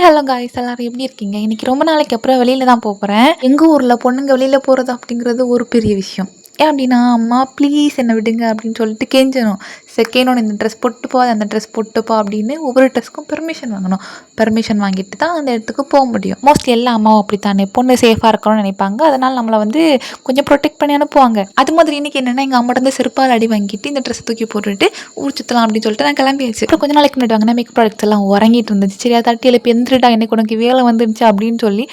Hello guys எல்லாரும் எப்படி இருக்கீங்க? இன்னைக்கு ரொம்ப நாளைக்கு அப்புறம் வெளியில தான் போறேன். எங்க ஊர்ல பொண்ணுங்க வெளியில போறது அப்படிங்கிறது ஒரு பெரிய விஷயம். ஏன் அப்படின்னா, அம்மா ப்ளீஸ் என்ன விடுங்க அப்படின்னு சொல்லிட்டு கெஞ்சணும். செகண்ட் இந்த ட்ரெஸ் போட்டுப்போ, அந்த ட்ரெஸ் போட்டுப்போ அப்படின்னு ஒவ்வொரு ட்ரெஸ்க்கும் பெர்மிஷன் வாங்கணும். பெர்மிஷன் வாங்கிட்டு தான் அந்த இடத்துக்கு போக முடியும். மோஸ்ட்லி எல்லா அம்மாவும் அப்படித்தானே, பொண்ணு சேஃபாக இருக்கணும்னு நினைப்பாங்க. அதனால நம்மளை வந்து கொஞ்சம் ப்ரொடெக்ட் பண்ணி அனுப்புவாங்க. அது மாதிரி இன்னைக்கு என்னன்னா, எங்கள் அம்மாட்ட வந்து செருப்பால் அடி வாங்கிட்டு இந்த ட்ரெஸ் தூக்கி போட்டுட்டு ஊர் சுற்றலாம் அப்படின்னு சொல்லிட்டு நான் கிளம்பியாச்சு. அப்புறம் கொஞ்ச நாளைக்கு முன்னாடி வாங்கினா மேக்கப் ப்ராடக்ட்ஸ் எல்லாம் உறங்கிட்டு இருந்துச்சு. சரி, அதை தட்டி எழுப்பி எந்திரிடா, எனக்கு உனக்கு வேலை வந்துருச்சு அப்படின்னு சொல்லி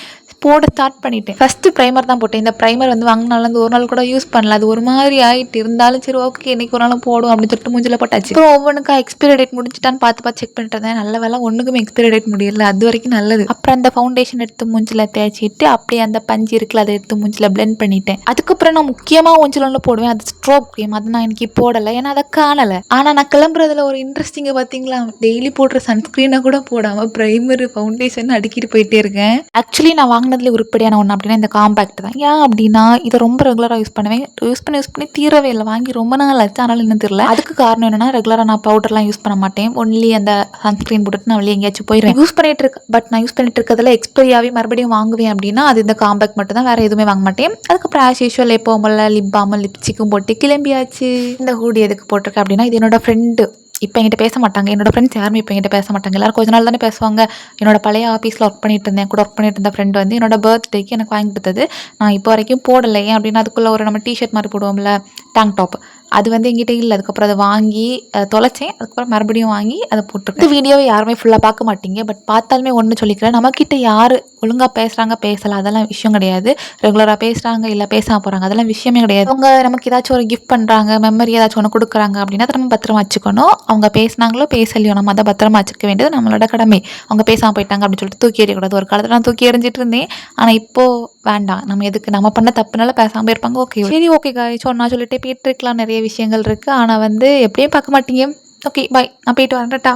போட ஸ்டார்ட் பண்ணிட்டேன். ஃபர்ஸ்ட் ப்ரைமர் தான் போட்டேன். இந்த ப்ரைமர் வந்து வாங்கினால ஒரு நாள் கூட யூஸ் பண்ணல. அது ஒரு மாதிரி ஆகிட்டு இருந்தாலும் சரி ஓகே இன்னைக்கு ஒரு நாள் போடும் அப்படின்னு சொல்லிட்டு மூஞ்சில போட்டாச்சு. அப்புறம் ஒவ்வொன்றுக்கா எக்ஸ்பைரி டேட் முடிஞ்சிட்டான்னு பார்த்து செக் பண்ணிட்டு இருந்தேன். நல்ல வேலை ஒன்றுக்குமே எக்ஸ்பைரி டேட் முடியல, அது வரைக்கும் நல்லது. அப்புறம் அந்த ஃபவுண்டேஷன் எடுத்து மூஞ்சில தேய்ச்சிட்டு அப்படியே அந்த பஞ்சு இருக்குல்ல அதை எடுத்து மூஞ்சில பிளெண்ட் பண்ணிட்டேன். அதுக்கப்புறம் நான் முக்கியமாக மூஞ்சில ஒன்று போடுவேன், அது ஸ்ட்ரோப் க்ரீம். அது நான் இன்னைக்கு போடலை, ஏன்னா அதை காணலை. ஆனால் நான் கிளம்புறதுல ஒரு இன்ட்ரெஸ்டிங்கை பார்த்தீங்களா, டெய்லி போடுற சன்ஸ்க்ரீனை கூட போடாமல் ப்ரைமர் ஃபவுண்டேஷன் அடிக்கிட்டு போயிட்டே இருக்கேன். ஆக்சுவலி நான் வாங்கினதுல உருப்படியான ஒன்று அப்படின்னா இந்த காம்பேக்ட் தான். ஏன் அப்படின்னா இதை ரொம்ப ரெகுலராக யூஸ் பண்ணுவேன். யூஸ் பண்ணி தீரவே இல்லை. வாங்கி ரொம்ப நாள் ஆச்சு, அதனால இன்னும் தெரியல. அதுக்கு காரணம் என்னன்னா, ரெகுலராக நான் பவுடர்லாம் யூஸ் பண்ண மாட்டேன். ஒன்லி அந்த சன்ஸ்க்ரீன் போட்டுட்டு நான் வெளியே எங்கேயாச்சும் போயிடுவேன். யூஸ் பண்ணிட்டு இருக்கேன். பட் நான் யூஸ் பண்ணிட்டு இருக்கிறதுல எக்ஸ்பைரியாகவே மறுபடியும் வாங்குவேன் அப்படின்னா அது இந்த காம்பேக்ட் மட்டும் தான், வேற எதுவுமே வாங்க மாட்டேன். அதுக்கப்புறம் ஆஸ் யூஷுவல் எப்போ போல லிப் பாம் லிப்ஸ்டிக்கும் போட்டு கிளம்பியாச்சு. இந்த ஹூடி எதுக்கு போட்டிருக்கேன் அப்படின்னா, இது என்னோட ஃப்ரெண்டு. இப்போ என்கிட்ட பேச மாட்டாங்க. என்னோட ஃப்ரெண்ட்ஸ் யாருமே இப்போ என்கிட்ட பேச மாட்டாங்க. எல்லாரும் கொஞ்ச நாள் தானே பேசுவாங்க. என்னோட பழைய ஆஃபீஸில் ஒர்க் பண்ணிட்டு இருந்தேன், கூட ஒர்க் பண்ணிட்டு இருந்த ஃப்ரெண்டு வந்து என்னோட பர்த்டேக்கு எனக்கு வாங்கி கொடுத்தது. நான் இப்போ வரைக்கும் போடலை. ஏன் அப்படின்னா அதுக்குள்ளே ஒரு நம்ம டிஷர்ட் மாதிரி போடுவோம்ல, டேங்க் டாப், அது வந்து எங்கிட்ட இல்லை. அதுக்கப்புறம் அதை வாங்கி தொலைச்சேன். அதுக்கப்புறம் மறுபடியும் வாங்கி அதை போட்டிருக்கேன். இந்த வீடியோவை யாருமே ஃபுல்லாக பார்க்க மாட்டீங்க. பட் பார்த்தாலுமே ஒன்று சொல்லிக்கிறேன், நம்மக்கிட்ட யார் ஒழுங்காக பேசுகிறாங்க பேசலாம் அதெல்லாம் விஷயம் கிடையாது. ரெகுலராக பேசுகிறாங்க இல்லை பேசாமல் போகிறாங்க அதெல்லாம் விஷயமே கிடையாது. அவங்க நமக்கு ஏதாச்சும் ஒரு கிஃப்ட் பண்ணுறாங்க, மெமரி ஏதாச்சும் ஒன்று கொடுக்குறாங்க அப்படின்னா அதை நம்ம பத்திரமா வச்சுக்கணும். அவங்க பேசினாங்களோ பேசலையோ நம்ம அதை பத்திரமா வச்சுக்க வேண்டியது நம்மளோட கடமை. அவங்க பேசாமல் போயிட்டாங்க அப்படின்னு சொல்லிட்டு தூக்கி எறியக்கூடாது. ஒரு காலத்தில் நான் தூக்கி எறிஞ்சிட்டு இருந்தேன். ஆனால் இப்போது வேண்டாம். நம்ம எதுக்கு, நம்ம பண்ண தப்புனால பேசாமல் இருப்பாங்க. ஓகே சரி, ஓகே காய்ஸ், நான் சொல்லிட்டே போயிட்டு இருக்கலாம். நிறைய விஷயங்கள் இருக்குது, ஆனால் வந்து எப்படியும் பார்க்க மாட்டீங்க. ஓகே பாய், நான் போயிட்டு வரேன்டா.